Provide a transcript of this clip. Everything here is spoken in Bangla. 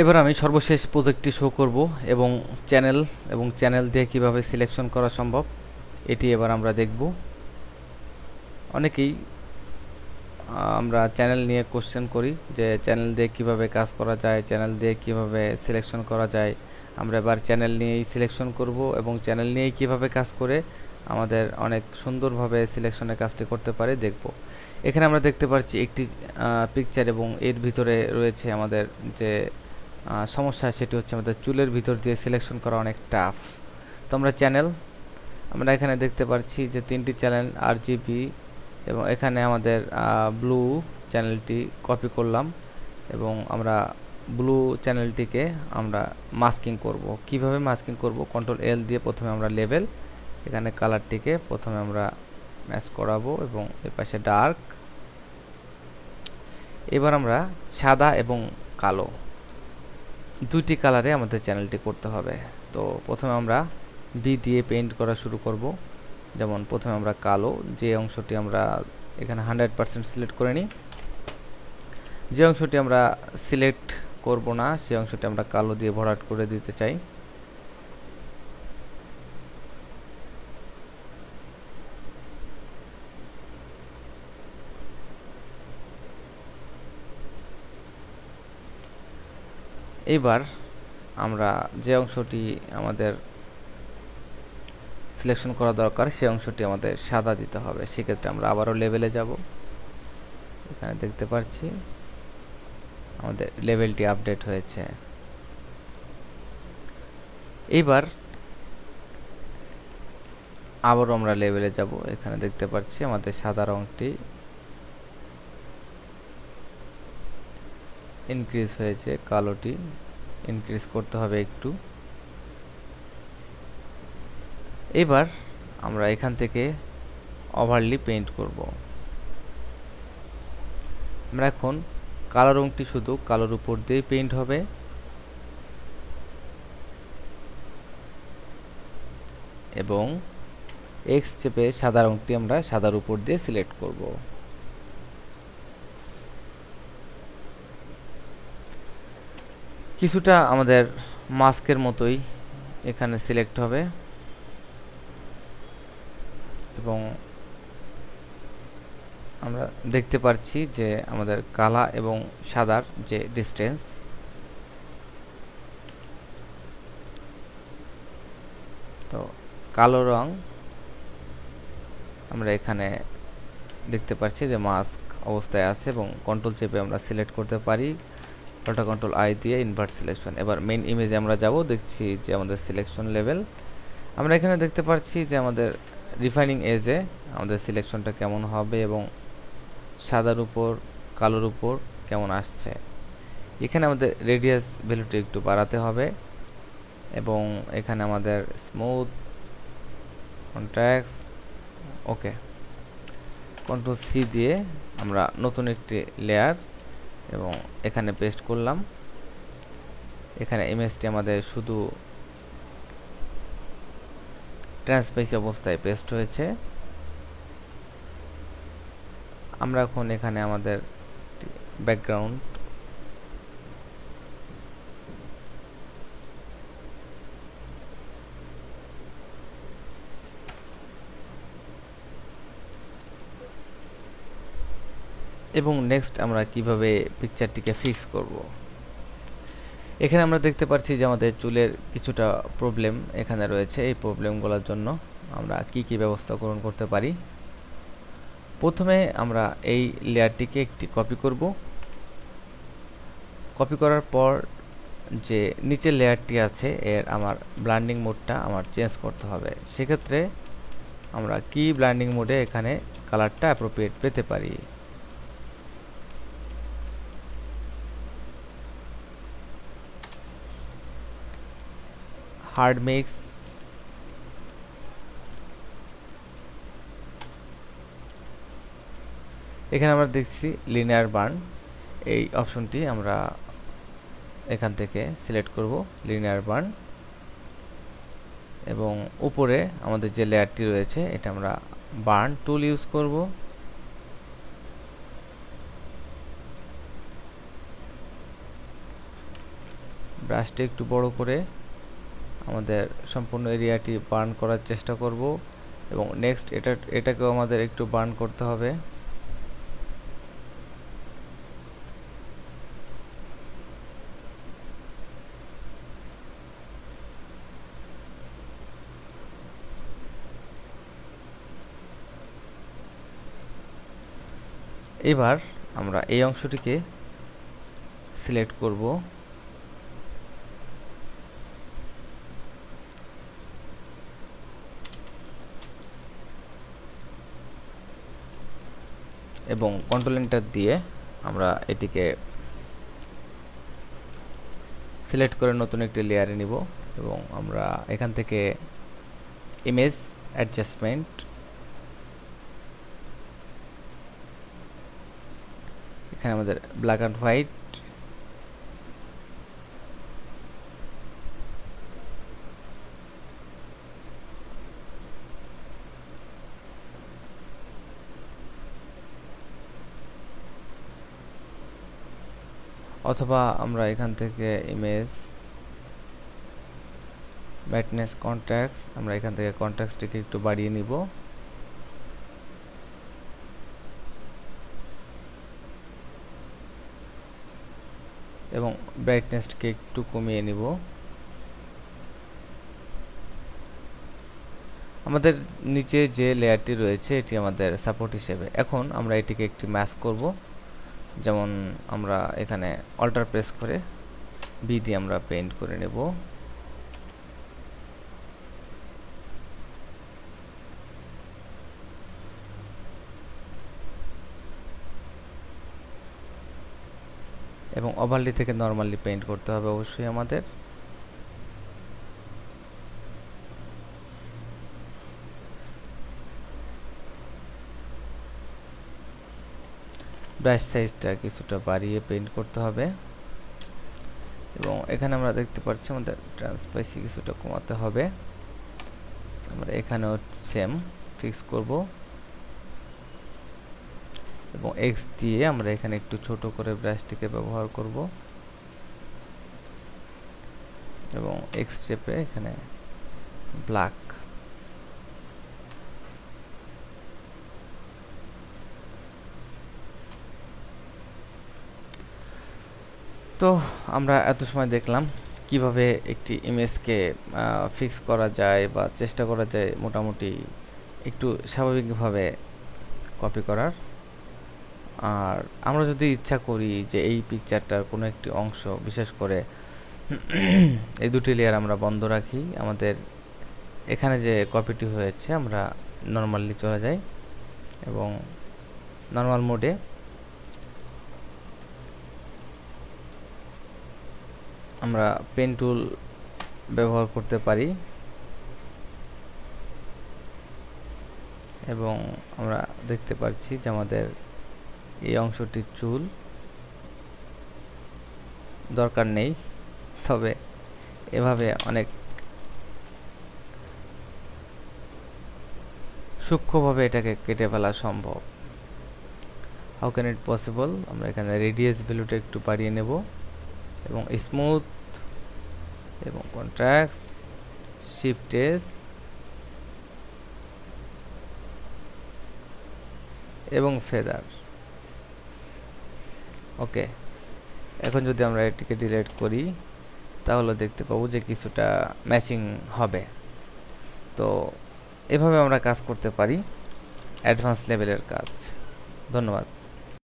এবার আমি সর্বশেষ প্রজেক্টটি শো করব এবং চ্যানেল দিয়ে কিভাবে সিলেকশন করা সম্ভব এটি এবার আমরা দেখব। অনেকেই আমরা চ্যানেল নিয়ে কোশ্চেন করি যে চ্যানেল দিয়ে কিভাবে কাজ করা যায়, চ্যানেল দিয়ে কিভাবে সিলেকশন করা যায়। আমরা এবার চ্যানেল নিয়েই সিলেকশন করব এবং চ্যানেল নিয়েই কিভাবে কাজ করে আমাদের অনেক সুন্দরভাবে সিলেকশনের কাজটি করতে পারে দেখব। এখানে আমরা দেখতে পাচ্ছি একটি পিকচার এবং এর ভিতরে রয়েছে আমাদের যে সমস্যা, সেটি হচ্ছে আমাদের চুলের ভিতর দিয়ে সিলেকশন করা অনেক টাফ। তো আমরা এখানে দেখতে পাচ্ছি যে 3টি চ্যানেল RGB এবং এখানে আমাদের ব্লু চ্যানেলটি কপি করলাম এবং আমরা ব্লু চ্যানেলটিকে আমরা মাস্কিং করব। কিভাবে মাস্কিং করব? Ctrl L দিয়ে প্রথমে আমরা লেভেল, এখানে কালারটিকে প্রথমে আমরা ম্যাচ করাবো এবং এর পাশে ডার্ক। এবার আমরা সাদা এবং কালো দুইটি কালারে আমাদের চ্যানেলটি করতে হবে। তো প্রথমে আমরা বি দিয়ে পেইন্ট করা শুরু করব। যেমন প্রথমে আমরা কালো, যে অংশটি আমরা এখানে 100% সিলেক্ট করে নিই। যে অংশটি আমরা সিলেক্ট করব না সেই অংশটি আমরা কালো দিয়ে ভরাট করে দিতে চাই। এবার আমরা যে অংশটি আমাদের সিলেকশন করা দরকার সেই অংশটি আমাদের সাদা দিতে হবে। সেক্ষেত্রে আমরা আবারও লেভেলে যাব। এখানে দেখতে পাচ্ছি আমাদের লেভেলটি আপডেট হয়েছে। এবার আবারও আমরা লেভেলে যাব। এখানে দেখতে পাচ্ছি আমাদের সাদা রংটি ইনক্রিজ হয়েছে, কালোটি ইনক্রিজ করতে হবে একটু। এবার আমরা এখান থেকে ওভারলি পেইন্ট করব। আমরা এখন কালো রংটি শুধু কালোর উপর দিয়ে পেইন্ট হবে এবং এক্স চেপে সাদা রংটি আমরা সাদার উপর দিয়ে সিলেক্ট করব। কিছুটা আমাদের মাস্কের মতোই এখানে সিলেক্ট হবে এবং আমরা দেখতে পাচ্ছি যে আমাদের কালা এবং সাদার যে ডিসটেন্স, তো কালো রং আমরা এখানে দেখতে পাচ্ছি যে মাস্ক অবস্থায় আছে এবং কন্ট্রোল চেপে আমরা সিলেক্ট করতে পারি। Ctrl I দিয়ে ইনভার্ট সিলেকশন। এবার মেইন ইমেজে আমরা যাব, দেখছি যে আমাদের সিলেকশন লেভেল। আমরা এখানে দেখতে পাচ্ছি যে আমাদের রিফাইনিং এজে আমাদের সিলেকশনটা কেমন হবে এবং সাদার উপর কালোর উপর কেমন আসছে। এখানে আমাদের রেডিয়াস ভ্যালুটি একটু বাড়াতে হবে এবং এখানে আমাদের স্মুথ কন্ট্রাস্ট ওকে। Ctrl+C দিয়ে আমরা নতুন একটি লেয়ার এবং এখানে পেস্ট করলাম। এখানে ইমেজটি আমাদের শুধু ট্রান্সপারেন্সি অবস্থায় পেস্ট হয়েছে। আমরা এখন এখানে আমাদের ব্যাকগ্রাউন্ড এবং নেক্সট আমরা কিভাবে পিকচারটিকে ফিক্স করব। এখানে আমরা দেখতে পাচ্ছি যে আমাদের চুলের কিছুটা প্রবলেম এখানে রয়েছে। এই প্রবলেমগুলোর জন্য আমরা কি ব্যবস্থা গ্রহণ করতে পারি। প্রথমে আমরা এই লেয়ারটিকে একটি কপি করব। কপি করার পর যে নিচের লেয়ারটি আছে এর আমার ব্লেন্ডিং মোডটা আমার চেঞ্জ করতে হবে। সেক্ষেত্রে আমরা কি ব্লেন্ডিং মোডে এখানে কালারটা অ্যাপ্রোপ্রিয়েট পেতে পারি। হার্ড মিক্স, এখানে আমরা দেখছি লিনিয়ার বার্ন, এই অপশনটি আমরা এখান থেকে সিলেক্ট করব লিনিয়ার বার্ন এবং উপরে আমাদের যে লেয়ারটি রয়েছে এটা আমরা বার্ন টুল ইউজ করব। ব্রাশটি একটু বড় করে আমাদের সম্পূর্ণ এরিয়াটি বার্ন করার চেষ্টা করব এবং নেক্সট এটাকেও আমাদের একটু বার্ন করতে হবে। এবার আমরা এই অংশটিকে সিলেক্ট করব এবং কন্ট্রোল এন্টার দিয়ে আমরা এটিকে সিলেক্ট করে নতুন একটি লেয়ারে নিব এবং আমরা এখান থেকে ইমেজ অ্যাডজাস্টমেন্ট, এখানে আমাদের ব্ল্যাক অ্যান্ড হোয়াইট, অথবা আমরা এখান থেকে ইমেজ ব্রাইটনেস কন্ট্রাস্ট, আমরা এখান থেকে কন্ট্রাস্টটিকে একটু বাড়িয়ে নিব এবং ব্রাইটনেসকে একটু কমিয়ে নিব। আমাদের নিচে যে লেয়ারটি রয়েছে এটি আমাদের সাপোর্ট হিসেবে। এখন আমরা এটিকে একটি ম্যাচ করব, যেমন আমরা এখানে অল্টার প্রেস করে বি দিয়ে আমরা পেইন্ট করে নেব। এবং ওভারলি থেকে নরমালি পেইন্ট করতে হবে অবশ্যই আমাদের। ব্রাশ সাইজটা কিছুটা বাড়িয়ে পেইন্ট করতে হবে এবং এখানে আমরা দেখতে পাচ্ছি আমাদের ট্রান্সপারেন্সি কিছুটা কমাতে হবে। আমরা এখানেও সেম ফিক্স করব এবং এক্স দিয়ে আমরা এখানে একটু ছোট করে ব্রাশটিকে ব্যবহার করব এবং এক্স চেপে এখানে ব্ল্যাক, তো আমরা এত সময় দেখলাম কিভাবে একটি ইমেজকে ফিক্স করা যায় বা চেষ্টা করা যায় মোটামুটি একটু স্বাভাবিকভাবে কপি করার। আর আমরা যদি ইচ্ছা করি যে এই পিকচারটার কোনো একটি অংশ, বিশেষ করে এই দুটি লেয়ার আমরা বন্ধ রাখি, আমাদের এখানে যে কপিটি হয়েছে আমরা নর্মালি চলে যাই এবং নর্মাল মোডে আমরা পেন টুল ব্যবহার করতে পারি এবং আমরা দেখতে পাচ্ছি যে আমাদের এই অংশটির চুল দরকার নেই, তবে এভাবে অনেক সূক্ষ্মভাবে এটাকে কেটে ফেলা সম্ভব। How can it possible? আমরা এখানে রেডিয়াস ভ্যালুটা একটু বাড়িয়ে নেব এবং স্মুথ এবং কন্ট্রাস্ট, শিফট এস এবং ফেদার। ওকে, এখন যদি আমরা এটিকে ডিলিট করি তাহলে দেখতে পাবো যে কিছুটা ম্যাচিং হবে। তো এভাবে আমরা কাজ করতে পারি, অ্যাডভান্স লেভেলের কাজ। ধন্যবাদ।